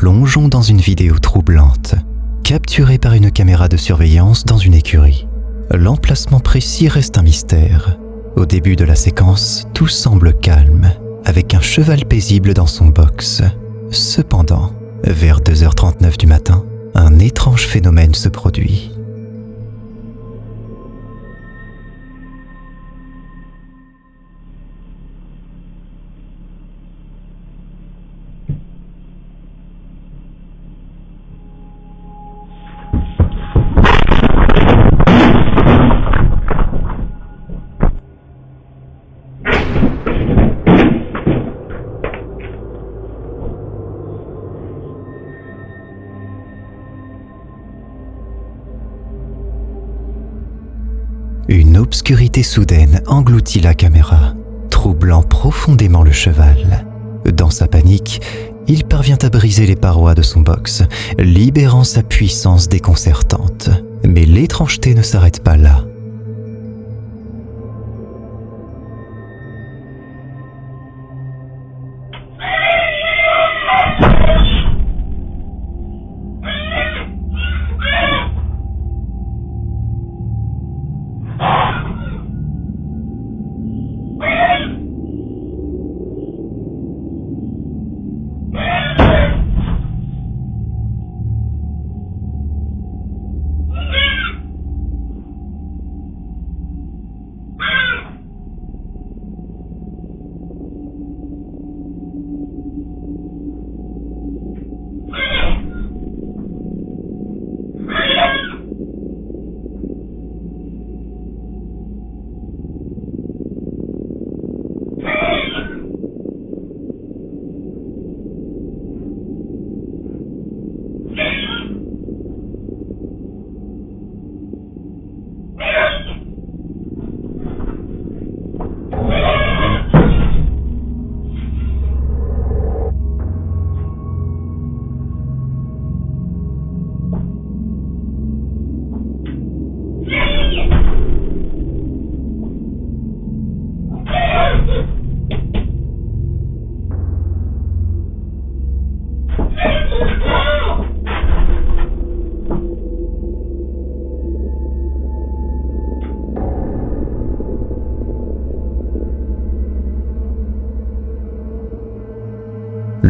plongeons dans une vidéo troublante, capturée par une caméra de surveillance dans une écurie. L'emplacement précis reste un mystère. Au début de la séquence, tout semble calme, avec un cheval paisible dans son box. Cependant, vers 2h39 du matin, un étrange phénomène se produit. Une obscurité soudaine engloutit la caméra, troublant profondément le cheval. Dans sa panique, il parvient à briser les parois de son box, libérant sa puissance déconcertante. Mais l'étrangeté ne s'arrête pas là.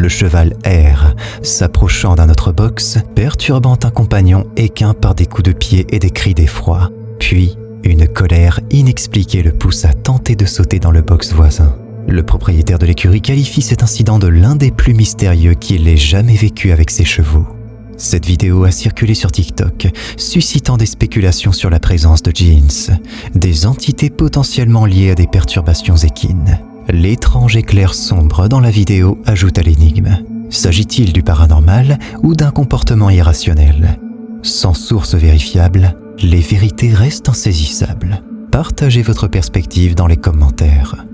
Le cheval erre, s'approchant d'un autre box, perturbant un compagnon équin par des coups de pied et des cris d'effroi. Puis, une colère inexpliquée le pousse à tenter de sauter dans le box voisin. Le propriétaire de l'écurie qualifie cet incident de l'un des plus mystérieux qu'il ait jamais vécu avec ses chevaux. Cette vidéo a circulé sur TikTok, suscitant des spéculations sur la présence de djinns, des entités potentiellement liées à des perturbations équines. L'étrange éclair sombre dans la vidéo ajoute à l'énigme. S'agit-il du paranormal ou d'un comportement irrationnel? Sans source vérifiable, les vérités restent insaisissables. Partagez votre perspective dans les commentaires.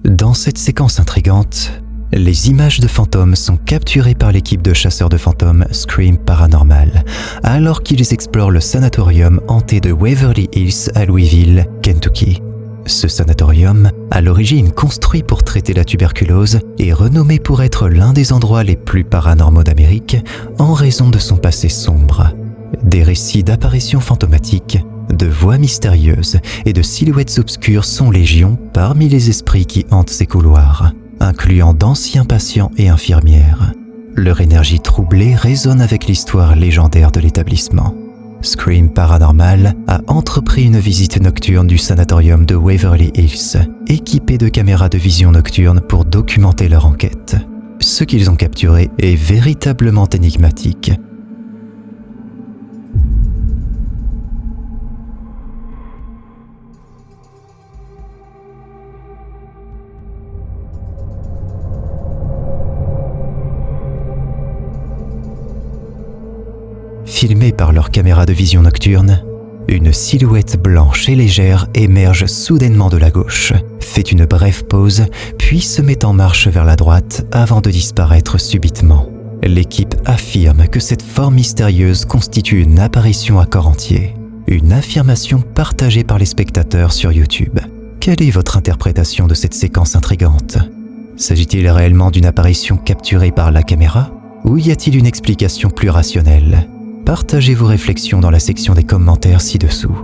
Dans cette séquence intrigante, les images de fantômes sont capturées par l'équipe de chasseurs de fantômes Scream Paranormal, alors qu'ils explorent le sanatorium hanté de Waverly Hills à Louisville, Kentucky. Ce sanatorium, à l'origine construit pour traiter la tuberculose, est renommé pour être l'un des endroits les plus paranormaux d'Amérique en raison de son passé sombre. Des récits d'apparitions fantomatiques, de voix mystérieuses et de silhouettes obscures sont légion parmi les esprits qui hantent ces couloirs, incluant d'anciens patients et infirmières. Leur énergie troublée résonne avec l'histoire légendaire de l'établissement. Scream Paranormal a entrepris une visite nocturne du sanatorium de Waverly Hills, équipé de caméras de vision nocturne pour documenter leur enquête. Ce qu'ils ont capturé est véritablement énigmatique. Filmés par leur caméra de vision nocturne, une silhouette blanche et légère émerge soudainement de la gauche, fait une brève pause, puis se met en marche vers la droite avant de disparaître subitement. L'équipe affirme que cette forme mystérieuse constitue une apparition à corps entier, une affirmation partagée par les spectateurs sur YouTube. Quelle est votre interprétation de cette séquence intrigante? S'agit-il réellement d'une apparition capturée par la caméra ou y a-t-il une explication plus rationnelle? Partagez vos réflexions dans la section des commentaires ci-dessous.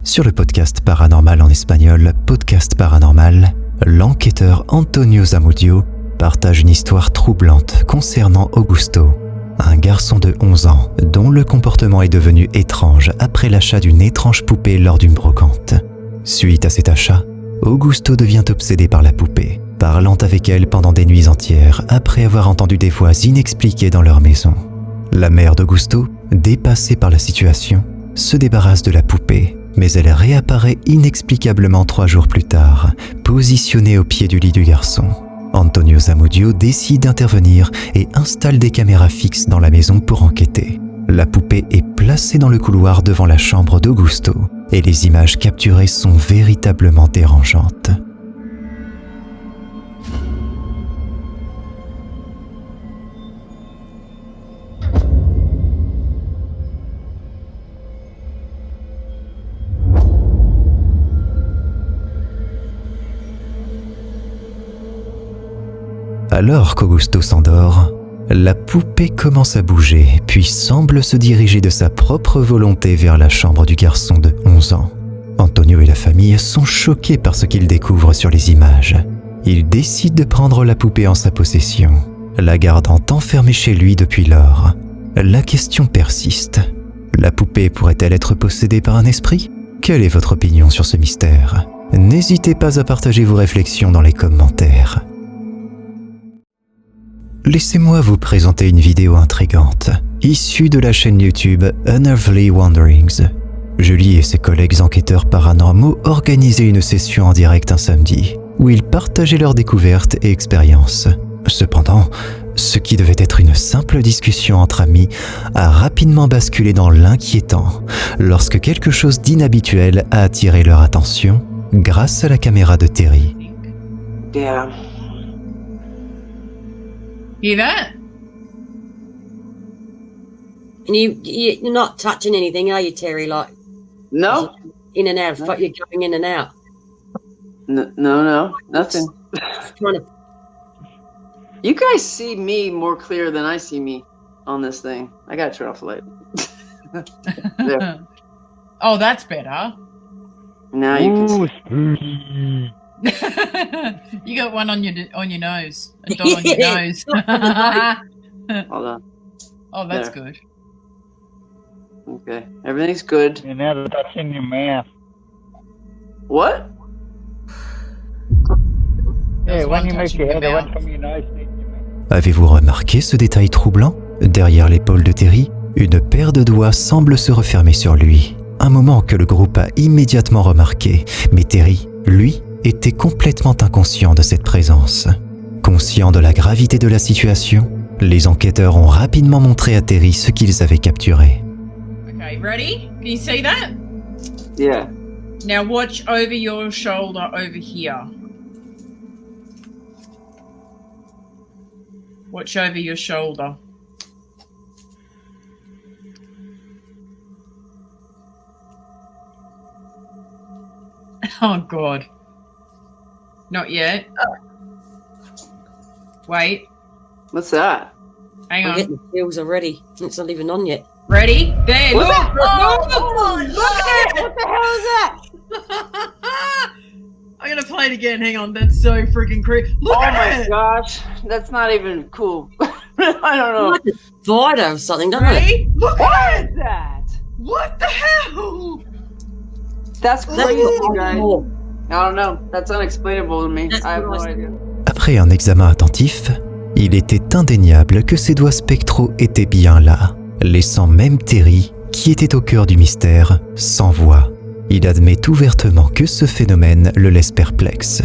Sur le podcast paranormal en espagnol, Podcast Paranormal, l'enquêteur Antonio Zamudio partage une histoire troublante concernant Augusto, un garçon de 11 ans dont le comportement est devenu étrange après l'achat d'une étrange poupée lors d'une brocante. Suite à cet achat, Augusto devient obsédé par la poupée, parlant avec elle pendant des nuits entières après avoir entendu des voix inexpliquées dans leur maison. La mère d'Augusto, dépassée par la situation, se débarrasse de la poupée, mais elle réapparaît inexplicablement 3 jours plus tard, positionnée au pied du lit du garçon. Antonio Zamudio décide d'intervenir et installe des caméras fixes dans la maison pour enquêter. La poupée est placée dans le couloir devant la chambre d'Augusto et les images capturées sont véritablement dérangeantes. Alors qu'Augusto s'endort, la poupée commence à bouger, puis semble se diriger de sa propre volonté vers la chambre du garçon de 11 ans. Antonio et la famille sont choqués par ce qu'ils découvrent sur les images. Ils décident de prendre la poupée en sa possession, la gardant enfermée chez lui depuis lors. La question persiste. La poupée pourrait-elle être possédée par un esprit? Quelle est votre opinion sur ce mystère? N'hésitez pas à partager vos réflexions dans les commentaires. Laissez-moi vous présenter une vidéo intrigante, issue de la chaîne YouTube Unearthly Wanderings. Julie et ses collègues enquêteurs paranormaux organisaient une session en direct un samedi, où ils partageaient leurs découvertes et expériences. Cependant, ce qui devait être une simple discussion entre amis a rapidement basculé dans l'inquiétant, lorsque quelque chose d'inhabituel a attiré leur attention grâce à la caméra de Terry. Yeah. Hear that? And you're not touching anything, are you, Terry? Like No? in and out, No. you're going in and out. No, nothing. Trying to, You guys see me more clear than I see me on this thing. I gotta turn off the light. There. Oh, that's better. Now you can see. Spooky. You got one on your nose, a dot on your Yeah. nose. Hold on. Oh, that's There. good. Okay. Everything's good. And now that's in your mouth. What? Yeah, That's when one you move touching your your head, it went mouth. from your nose to your mouth. Avez-vous remarqué ce détail troublant? Derrière l'épaule de Terry, une paire de doigts semble se refermer sur lui. Un moment que le groupe a immédiatement remarqué, mais Terry, lui, était complètement inconscient de cette présence. Conscient de la gravité de la situation, les enquêteurs ont rapidement montré à Terry ce qu'ils avaient capturé. Okay, ready? Can you see that? Yeah. Now watch over your shoulder over here. Watch over your shoulder. Oh God. Not yet. Wait. What's that? Hang I'm on. getting the feels already. It's not even on yet. Ready? There. What's Look. that? Oh, look at it. What the hell is that? I'm gonna play it again. Hang on. That's so freaking creepy. Look Oh at my it. gosh. That's not even cool. I don't know. Like a spider or something, doesn't it? Ready? Look What at it. is that? What the hell? That's That's crazy, what I guys. thought. I don't know. That's unexplainable to me. That's I have what no I idea. Après un examen attentif, il était indéniable que ces doigts spectraux étaient bien là, laissant même Terry, qui était au cœur du mystère, sans voix. Il admet ouvertement que ce phénomène le laisse perplexe.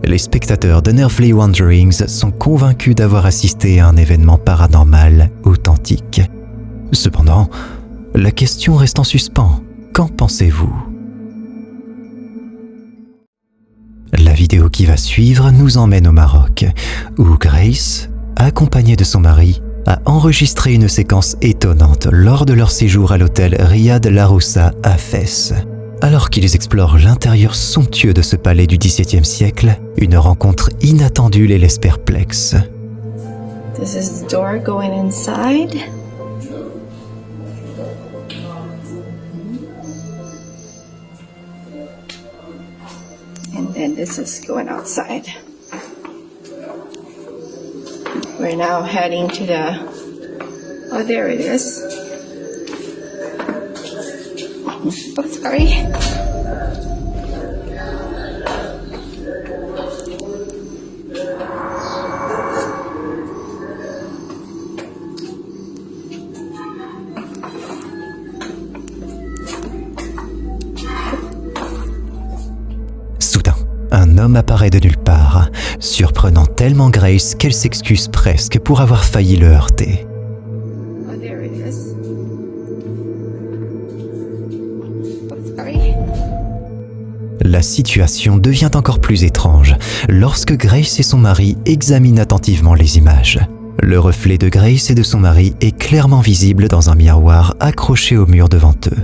Les spectateurs d'Unearthly Wanderings sont convaincus d'avoir assisté à un événement paranormal authentique. Cependant, la question reste en suspens. Qu'en pensez-vous ? La vidéo qui va suivre nous emmène au Maroc, où Grace, accompagnée de son mari, a enregistré une séquence étonnante lors de leur séjour à l'hôtel Riyad Laroussa à Fès. Alors qu'ils explorent l'intérieur somptueux de ce palais du XVIIe siècle, une rencontre inattendue les laisse perplexes. This is the door going inside. And then this is going outside. We're now heading to the... Oh, there it is. Oh, sorry. Soudain, un homme apparaît de nulle part, surprenant tellement Grace qu'elle s'excuse presque pour avoir failli le heurter. Oh, there it is. Oh, sorry. La situation devient encore plus étrange lorsque Grace et son mari examinent attentivement les images. Le reflet de Grace et de son mari est clairement visible dans un miroir accroché au mur devant eux.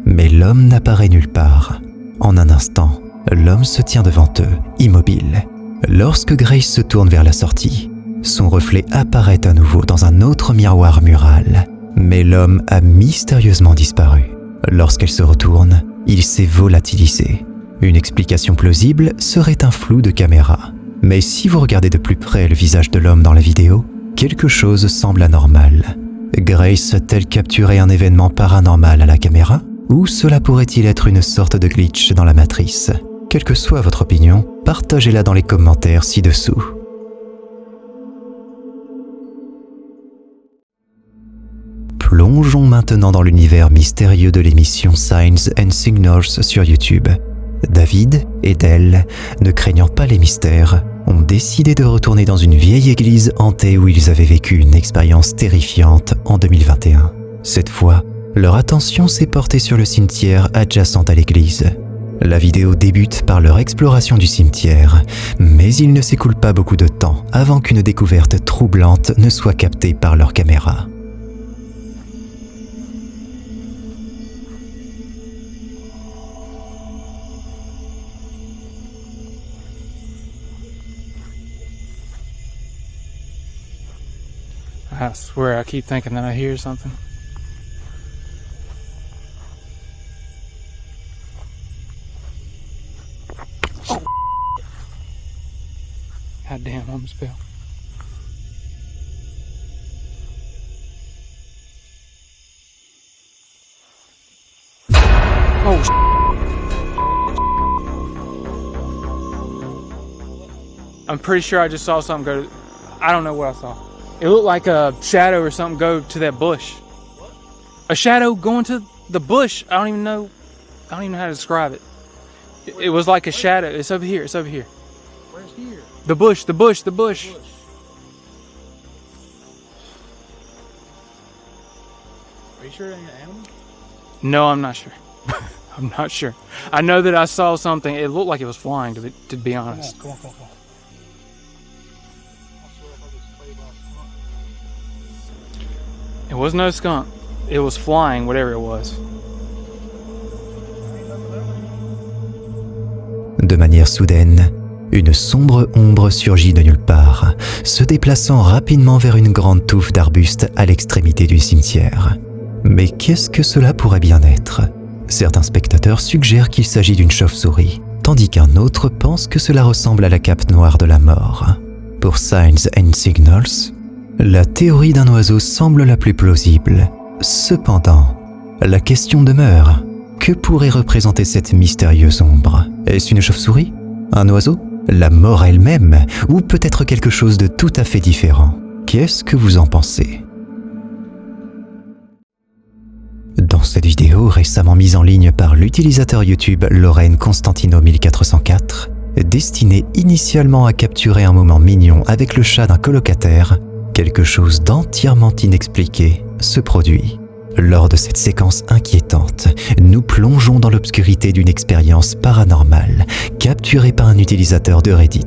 Mais l'homme n'apparaît nulle part. En un instant, l'homme se tient devant eux, immobile. Lorsque Grace se tourne vers la sortie, son reflet apparaît à nouveau dans un autre miroir mural. Mais l'homme a mystérieusement disparu. Lorsqu'elle se retourne, il s'est volatilisé. Une explication plausible serait un flou de caméra. Mais si vous regardez de plus près le visage de l'homme dans la vidéo, quelque chose semble anormal. Grace a-t-elle capturé un événement paranormal à la caméra? Ou cela pourrait-il être une sorte de glitch dans la matrice? Quelle que soit votre opinion, partagez-la dans les commentaires ci-dessous. Plongeons maintenant dans l'univers mystérieux de l'émission Signs and Signals sur YouTube. David et Dell, ne craignant pas les mystères, ont décidé de retourner dans une vieille église hantée où ils avaient vécu une expérience terrifiante en 2021. Cette fois, leur attention s'est portée sur le cimetière adjacent à l'église. La vidéo débute par leur exploration du cimetière, mais il ne s'écoule pas beaucoup de temps avant qu'une découverte troublante ne soit captée par leur caméra. I swear I keep thinking that I hear something. Oh. God damn, I'm spelled. Oh. I'm pretty sure I just saw something go to... I don't know what I saw. It looked like a shadow or something go to that bush. A shadow going to the bush. I don't even know how to describe it. It was like a shadow. It's over here. It's over here. Where's here? The bush. The bush. The bush. Are you sure it ain't an animal? No, I'm not sure. I'm not sure. I know that I saw something. It looked like it was flying, to be honest. Come on. It was no skunk. It was flying, whatever it was. De manière soudaine, une sombre ombre surgit de nulle part, se déplaçant rapidement vers une grande touffe d'arbustes à l'extrémité du cimetière. Mais qu'est-ce que cela pourrait bien être? Certains spectateurs suggèrent qu'il s'agit d'une chauve-souris, tandis qu'un autre pense que cela ressemble à la cape noire de la mort. Pour Signs and Signals, la théorie d'un oiseau semble la plus plausible. Cependant, la question demeure. Que pourrait représenter cette mystérieuse ombre? Est-ce une chauve-souris? Un oiseau? La mort elle-même? Ou peut-être quelque chose de tout à fait différent? Qu'est-ce que vous en pensez? Dans cette vidéo récemment mise en ligne par l'utilisateur YouTube Lorraine Constantino 1404, destinée initialement à capturer un moment mignon avec le chat d'un colocataire, quelque chose d'entièrement inexpliqué se produit. Lors de cette séquence inquiétante, nous plongeons dans l'obscurité d'une expérience paranormale capturée par un utilisateur de Reddit.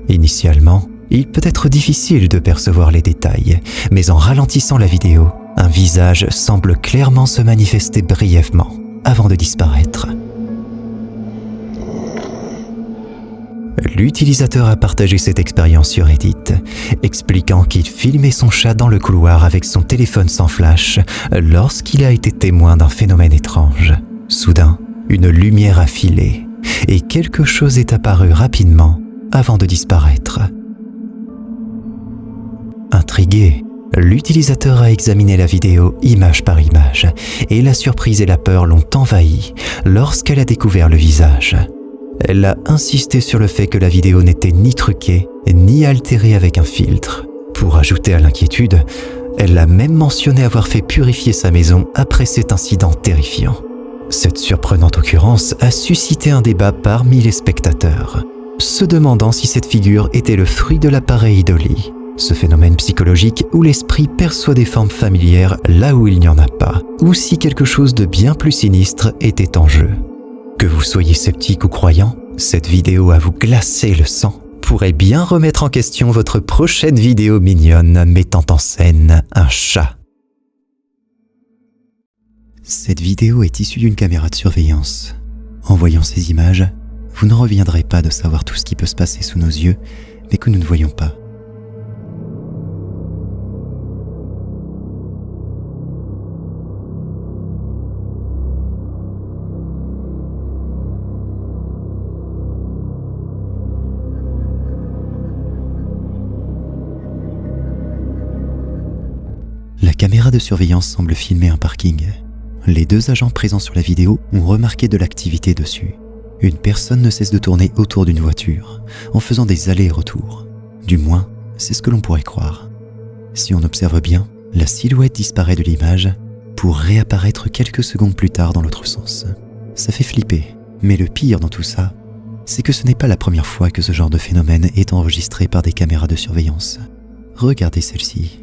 Initialement, Il peut être difficile de percevoir les détails, mais en ralentissant la vidéo, un visage semble clairement se manifester brièvement avant de disparaître. L'utilisateur a partagé cette expérience sur Reddit, expliquant qu'il filmait son chat dans le couloir avec son téléphone sans flash lorsqu'il a été témoin d'un phénomène étrange. Soudain, une lumière a filé et quelque chose est apparu rapidement avant de disparaître. Intrigué, l'utilisateur a examiné la vidéo image par image et la surprise et la peur l'ont envahi lorsqu'elle a découvert le visage. Elle a insisté sur le fait que la vidéo n'était ni truquée, ni altérée avec un filtre. Pour ajouter à l'inquiétude, elle a même mentionné avoir fait purifier sa maison après cet incident terrifiant. Cette surprenante occurrence a suscité un débat parmi les spectateurs, se demandant si cette figure était le fruit de la pareidolie, ce phénomène psychologique où l'esprit perçoit des formes familières là où il n'y en a pas, ou si quelque chose de bien plus sinistre était en jeu. Que vous soyez sceptique ou croyant, cette vidéo à vous glacer le sang pourrait bien remettre en question votre prochaine vidéo mignonne mettant en scène un chat. Cette vidéo est issue d'une caméra de surveillance. En voyant ces images, vous n'en reviendrez pas de savoir tout ce qui peut se passer sous nos yeux, mais que nous ne voyons pas. La caméra de surveillance semble filmer un parking. Les deux agents présents sur la vidéo ont remarqué de l'activité dessus. Une personne ne cesse de tourner autour d'une voiture, en faisant des allers-retours. Du moins, c'est ce que l'on pourrait croire. Si on observe bien, la silhouette disparaît de l'image pour réapparaître quelques secondes plus tard dans l'autre sens. Ça fait flipper, mais le pire dans tout ça, c'est que ce n'est pas la première fois que ce genre de phénomène est enregistré par des caméras de surveillance. Regardez celle-ci.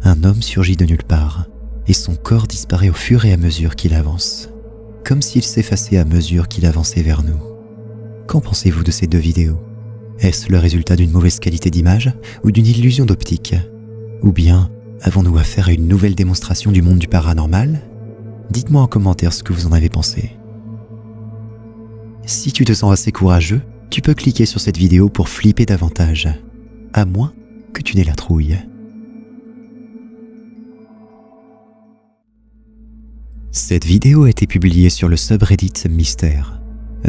Un homme surgit de nulle part, et son corps disparaît au fur et à mesure qu'il avance, comme s'il s'effaçait à mesure qu'il avançait vers nous. Qu'en pensez-vous de ces deux vidéos? Est-ce le résultat d'une mauvaise qualité d'image ou d'une illusion d'optique? Ou bien avons-nous affaire à une nouvelle démonstration du monde du paranormal? Dites-moi en commentaire ce que vous en avez pensé. Si tu te sens assez courageux, tu peux cliquer sur cette vidéo pour flipper davantage, à moins que tu n'aies la trouille. Cette vidéo a été publiée sur le subreddit Mystère.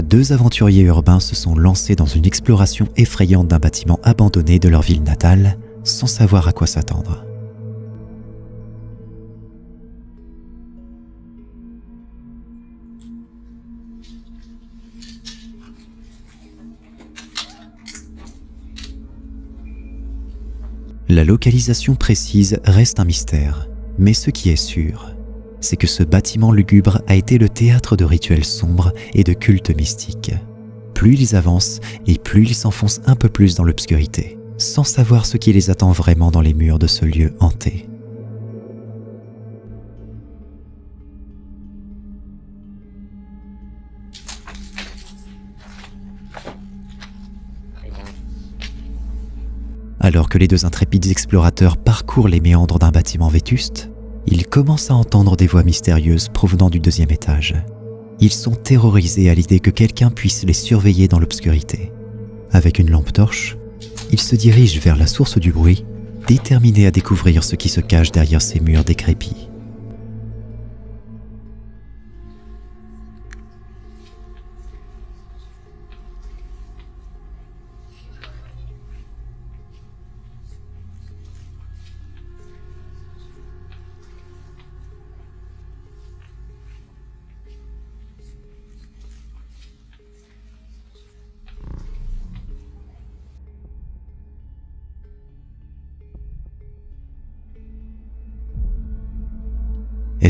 Deux aventuriers urbains se sont lancés dans une exploration effrayante d'un bâtiment abandonné de leur ville natale, sans savoir à quoi s'attendre. La localisation précise reste un mystère, mais ce qui est sûr, c'est que ce bâtiment lugubre a été le théâtre de rituels sombres et de cultes mystiques. Plus ils avancent et plus ils s'enfoncent un peu plus dans l'obscurité, sans savoir ce qui les attend vraiment dans les murs de ce lieu hanté. Alors que les deux intrépides explorateurs parcourent les méandres d'un bâtiment vétuste, ils commencent à entendre des voix mystérieuses provenant du deuxième étage. Ils sont terrorisés à l'idée que quelqu'un puisse les surveiller dans l'obscurité. Avec une lampe torche, ils se dirigent vers la source du bruit, déterminés à découvrir ce qui se cache derrière ces murs décrépits.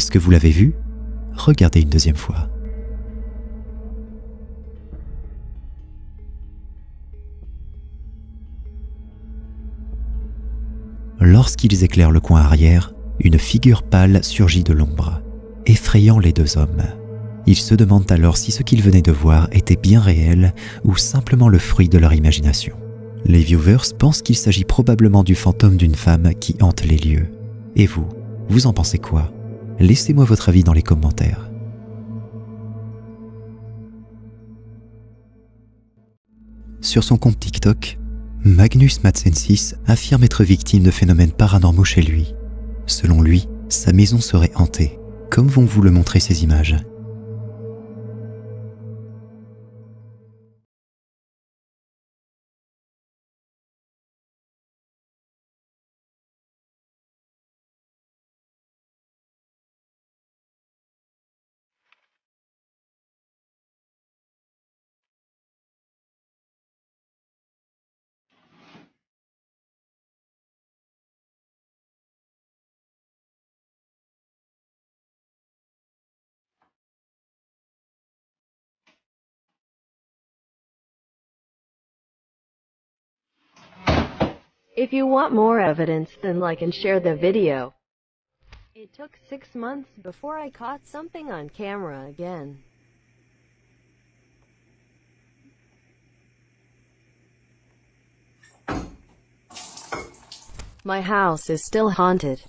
Est-ce que vous l'avez vu? Regardez une deuxième fois. Lorsqu'ils éclairent le coin arrière, une figure pâle surgit de l'ombre, effrayant les deux hommes. Ils se demandent alors si ce qu'ils venaient de voir était bien réel ou simplement le fruit de leur imagination. Les viewers pensent qu'il s'agit probablement du fantôme d'une femme qui hante les lieux. Et vous, vous en pensez quoi? Laissez-moi votre avis dans les commentaires. Sur son compte TikTok, Magnus Madsensis affirme être victime de phénomènes paranormaux chez lui. Selon lui, sa maison serait hantée, comme vont vous le montrer ces images. If you want more evidence, then like and share the video. It took 6 months before I caught something on camera again. My house is still haunted.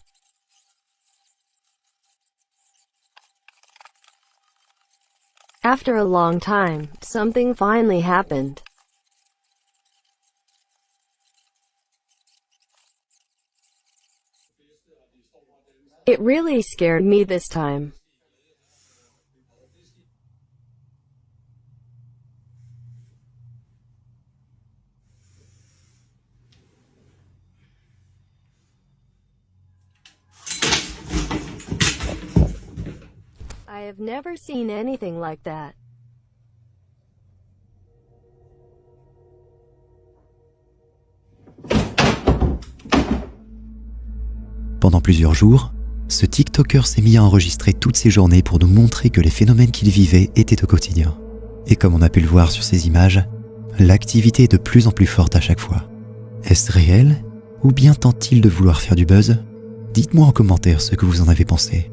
After a long time, something finally happened. It really scared me this time. I have never seen anything like that. Pendant plusieurs jours, ce TikToker s'est mis à enregistrer toutes ses journées pour nous montrer que les phénomènes qu'il vivait étaient au quotidien. Et comme on a pu le voir sur ces images, l'activité est de plus en plus forte à chaque fois. Est-ce réel? Ou bien tente-t-il de vouloir faire du buzz? Dites-moi en commentaire ce que vous en avez pensé.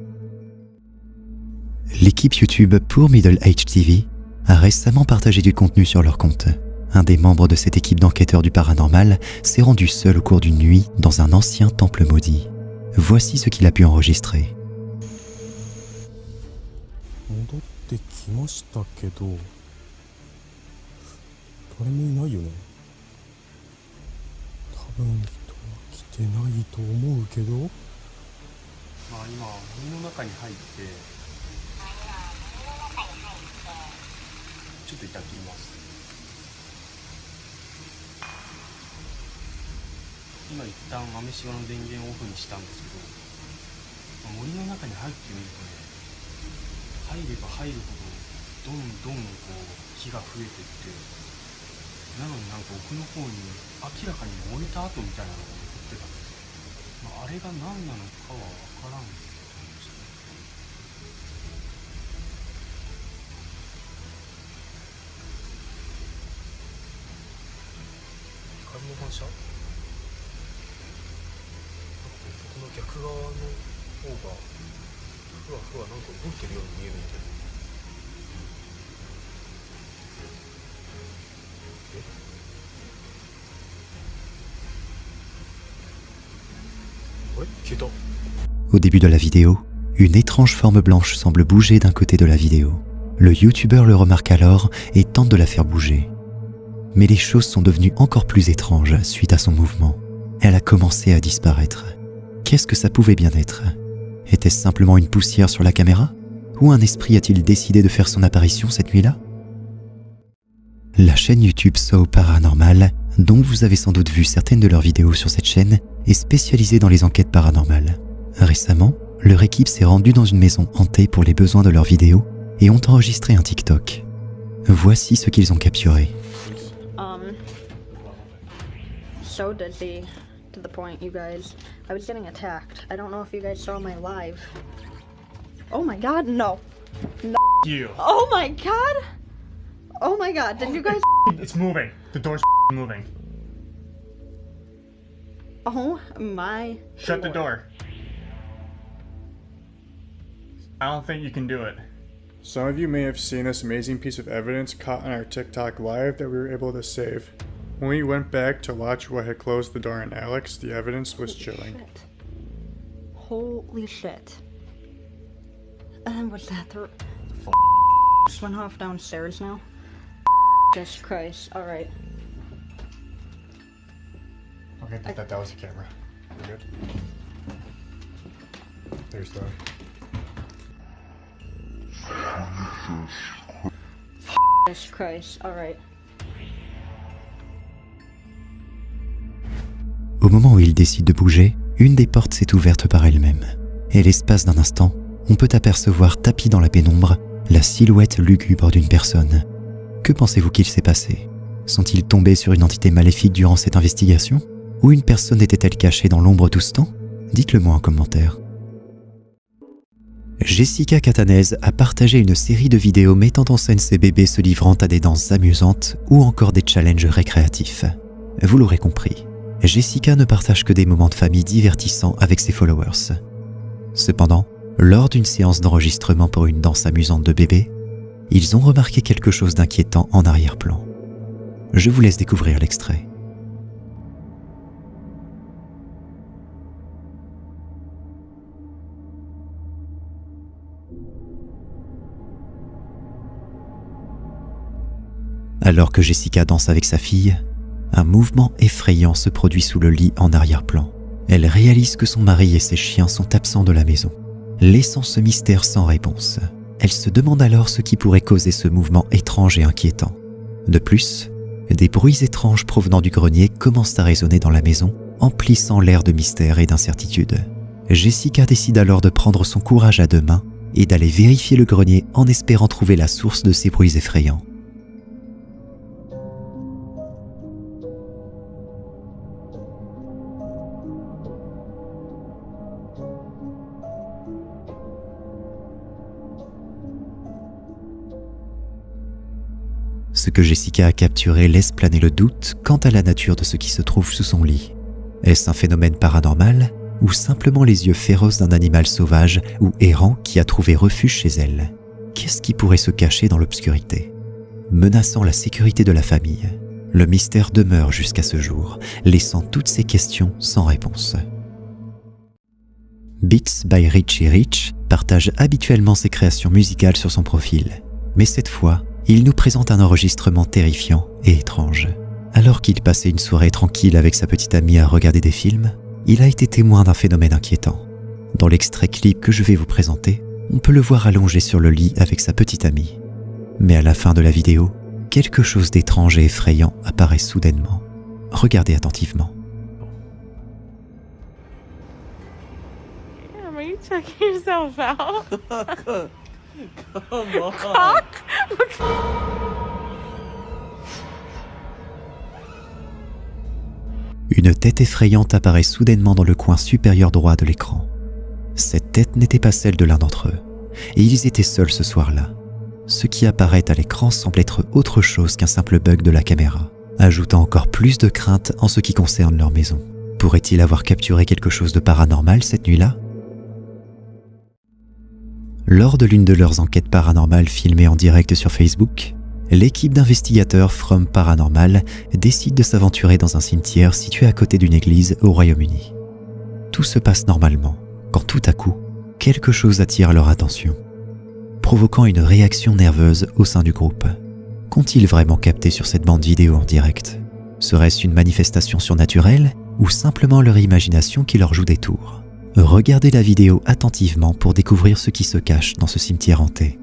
L'équipe YouTube Pour Middle Age TV a récemment partagé du contenu sur leur compte. Un des membres de cette équipe d'enquêteurs du paranormal s'est rendu seul au cours d'une nuit dans un ancien temple maudit. Voici ce qu'il a pu enregistrer. Au début de la vidéo, une étrange forme blanche semble bouger d'un côté de la vidéo. Le youtubeur le remarque alors et tente de la faire bouger. Mais les choses sont devenues encore plus étranges suite à son mouvement. Elle a commencé à disparaître. Qu'est-ce que ça pouvait bien être? Était-ce simplement une poussière sur la caméra? Ou un esprit a-t-il décidé de faire son apparition cette nuit-là? La chaîne YouTube So Paranormal, dont vous avez sans doute vu certaines de leurs vidéos sur cette chaîne, est spécialisée dans les enquêtes paranormales. Récemment, leur équipe s'est rendue dans une maison hantée pour les besoins de leurs vidéos et ont enregistré un TikTok. Voici ce qu'ils ont capturé. So deadly to the point, you guys. I was getting attacked. I don't know if you guys saw my live. Oh my god, no. You. Oh my god! Oh my god, did you guys. It's moving. The door's moving. Oh my. Shut the lord. door. I don't think you can do it. Some of you may have seen this amazing piece of evidence caught on our TikTok live that we were able to save. When we went back to watch what had closed the door on Alex, the evidence was chilling. Shit. Holy shit. And was that the just went off downstairs now? Jesus Christ, alright. Okay, that was the camera. We're good. There's the... Jesus Christ, alright. Au moment où il décide de bouger, une des portes s'est ouverte par elle-même. Et l'espace d'un instant, on peut apercevoir tapis dans la pénombre la silhouette lugubre d'une personne. Que pensez-vous qu'il s'est passé? Sont-ils tombés sur une entité maléfique durant cette investigation? Ou une personne était-elle cachée dans l'ombre tout ce temps? Dites-le moi en commentaire. Jessica Catanez a partagé une série de vidéos mettant en scène ses bébés se livrant à des danses amusantes ou encore des challenges récréatifs. Vous l'aurez compris, Jessica ne partage que des moments de famille divertissants avec ses followers. Cependant, lors d'une séance d'enregistrement pour une danse amusante de bébé, ils ont remarqué quelque chose d'inquiétant en arrière-plan. Je vous laisse découvrir l'extrait. Alors que Jessica danse avec sa fille, un mouvement effrayant se produit sous le lit en arrière-plan. Elle réalise que son mari et ses chiens sont absents de la maison, laissant ce mystère sans réponse. Elle se demande alors ce qui pourrait causer ce mouvement étrange et inquiétant. De plus, des bruits étranges provenant du grenier commencent à résonner dans la maison, emplissant l'air de mystère et d'incertitude. Jessica décide alors de prendre son courage à deux mains et d'aller vérifier le grenier en espérant trouver la source de ces bruits effrayants. Ce que Jessica a capturé laisse planer le doute quant à la nature de ce qui se trouve sous son lit. Est-ce un phénomène paranormal ou simplement les yeux féroces d'un animal sauvage ou errant qui a trouvé refuge chez elle? Qu'est-ce qui pourrait se cacher dans l'obscurité? Menaçant la sécurité de la famille, le mystère demeure jusqu'à ce jour, laissant toutes ces questions sans réponse. Beats by Richie Rich partage habituellement ses créations musicales sur son profil, mais cette fois, il nous présente un enregistrement terrifiant et étrange. Alors qu'il passait une soirée tranquille avec sa petite amie à regarder des films, il a été témoin d'un phénomène inquiétant. Dans l'extrait clip que je vais vous présenter, on peut le voir allongé sur le lit avec sa petite amie. Mais à la fin de la vidéo, quelque chose d'étrange et effrayant apparaît soudainement. Regardez attentivement. Are you checking yourself out? Come on. Cock? Une tête effrayante apparaît soudainement dans le coin supérieur droit de l'écran. Cette tête n'était pas celle de l'un d'entre eux, et ils étaient seuls ce soir-là. Ce qui apparaît à l'écran semble être autre chose qu'un simple bug de la caméra, ajoutant encore plus de crainte en ce qui concerne leur maison. Pourrait-il avoir capturé quelque chose de paranormal cette nuit-là? Lors de l'une de leurs enquêtes paranormales filmées en direct sur Facebook, l'équipe d'investigateurs From Paranormal décide de s'aventurer dans un cimetière situé à côté d'une église au Royaume-Uni. Tout se passe normalement, quand tout à coup, quelque chose attire leur attention, provoquant une réaction nerveuse au sein du groupe. Qu'ont-ils vraiment capté sur cette bande vidéo en direct? Serait-ce une manifestation surnaturelle ou simplement leur imagination qui leur joue des tours? Regardez la vidéo attentivement pour découvrir ce qui se cache dans ce cimetière hanté.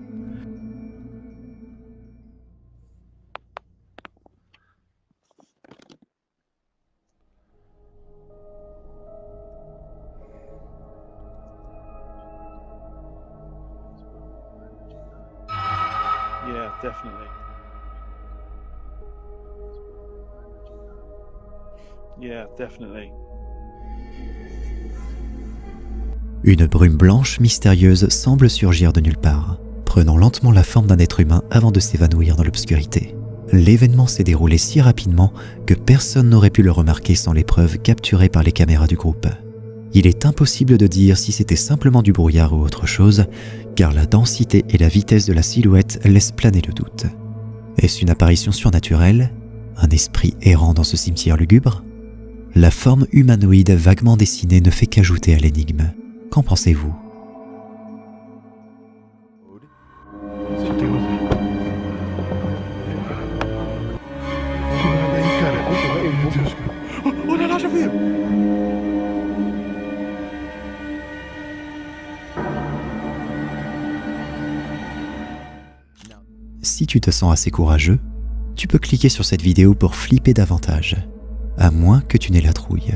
Yeah, definitely. Yeah, definitely. Une brume blanche mystérieuse semble surgir de nulle part, prenant lentement la forme d'un être humain avant de s'évanouir dans l'obscurité. L'événement s'est déroulé si rapidement que personne n'aurait pu le remarquer sans les preuves capturées par les caméras du groupe. Il est impossible de dire si c'était simplement du brouillard ou autre chose, car la densité et la vitesse de la silhouette laissent planer le doute. Est-ce une apparition surnaturelle? Un esprit errant dans ce cimetière lugubre? La forme humanoïde vaguement dessinée ne fait qu'ajouter à l'énigme. Qu'en pensez-vous? Si tu te sens assez courageux, tu peux cliquer sur cette vidéo pour flipper davantage, à moins que tu n'aies la trouille.